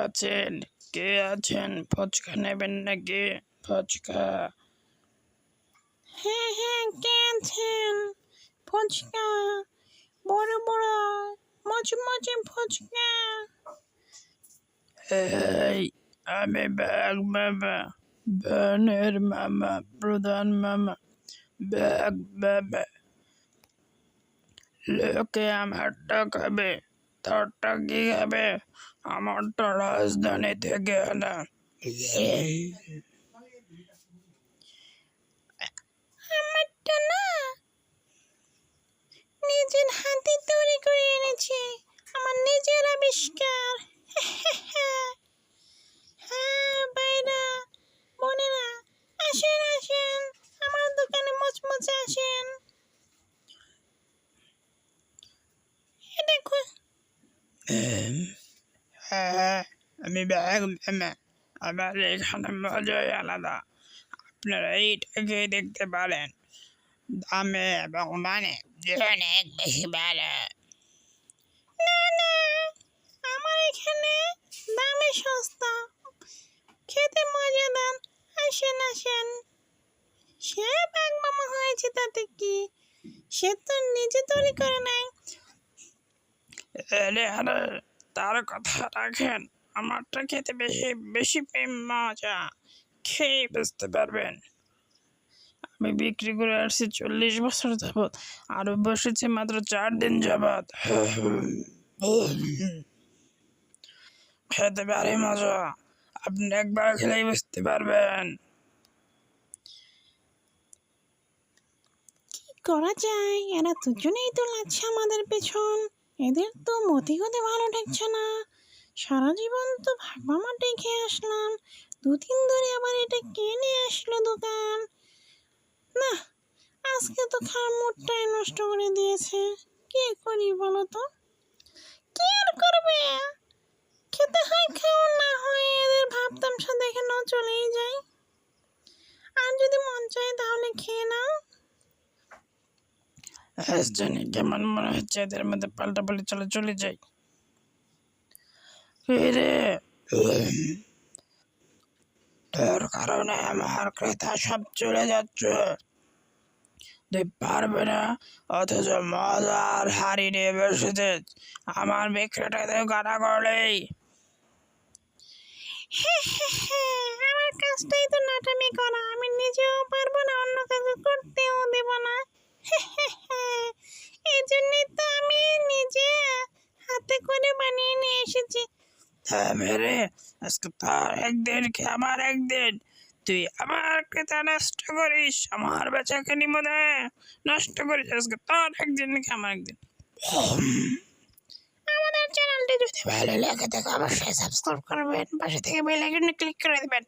আছেন? কে আছেন? ফুচকা নেবেন নাকি? ফুচকা? হ্যাঁ হ্যাঁ, কে আছেন? ফুচকা, বড় বড় মচমচে ফুচকা। এই আমি ব্যাগ মামা, বানের মামা, প্রধান মামা, ব্যাগ মামা। লোকে আমারটা খাবে, তোরটা কি খাবে? আমারটা রাজধানী থেকে আনা। আমারটা না, নিজের হাতে তৈরি করে এনেছি, আমার নিজের আবিষ্কার। হ্যাঁ ভাইরা, বোনেরা, আসেন আসেন, আমার দোকানে মচমচে আসেন। এ দেখুন। হ্যাঁ, আমি ব্যাগ মামা। আমার এখানে মজাই আলাদা। আপনারা এইটা খেয়ে দেখতে পারেন। দামে এবং মানে অনেক বেশি ভালো। না না, আমার এখানে দামে সস্তা, খেতে মজাদার। আসেন আসেন। সে বাঘ মামা হয়েছে তাতে কি, সে তো নিজে তৈরি করে নেয়। আরে আরে, তার কথা রাখেন। আমারটা খেতে বেশি বেশি মজা। খেয়ে বুঝতে পারবেন। আমি বিক্রি করে আসছি 40 বছর যাবৎ, আরো বসেছি মাত্র 4 দিন যাবৎ। খেতে পারি মজা, আপনি একবার খেলেই বুঝতে পারবেন। কি করা যায়, এরা দুজনেই তো লাগছে আমাদের পেছন। এদের তো মতি গতি ভালো ঠেকছে না। সারা জীবন তো ভাগ মামাটাই খেয়ে আসলাম, 2 দিন ধরে আবার এটা কে নিয়ে আসলো দোকান। না, আজকে তো খাওয়ার মুডটাই নষ্ট করে দিয়েছে। কি করি বলো তো? কি আর করবে, খেতে হয় খাও, না হয় এদের ভাব তামসা দেখে নাও চলেই যাই। আর যদি মন চায় তাহলে খেয়ে নাও। জানি কেমন মনে হচ্ছে, এদের মধ্যে পাল্টা পাল্টি চলে চলে যাই। রে, তোর কারণে আমার ক্রেতা সব চলে যাচ্ছে। তুই পারবে না, অথচ মজার হাড়ি নিয়ে বসেছে। আমার বিক্রেতাদের গাড়া করলেই। আমার কাজটাই তো নাটামি করা, আমি নিজেও পারবো না, অন্য কাউকে করতেও দেব না। এই জন্যই তো আমি নিজে হাতে করে বানিয়ে নিয়ে এসেছি। হ্যাঁ মেরে, আজকে তোর একদিন কি আমার একদিন। তুই আমার ক্রেতা নষ্ট করিস, আমার বেচাকে নিমনে নষ্ট করিস। আজকে তোর একদিন কি আমার একদিন। আমাদের চ্যানেলটি যদি ভালো লাগে থাকে অবশ্যই সাবস্ক্রাইব করবেন, পাশে থেকে বেল আইকনে ক্লিক করে দেবেন।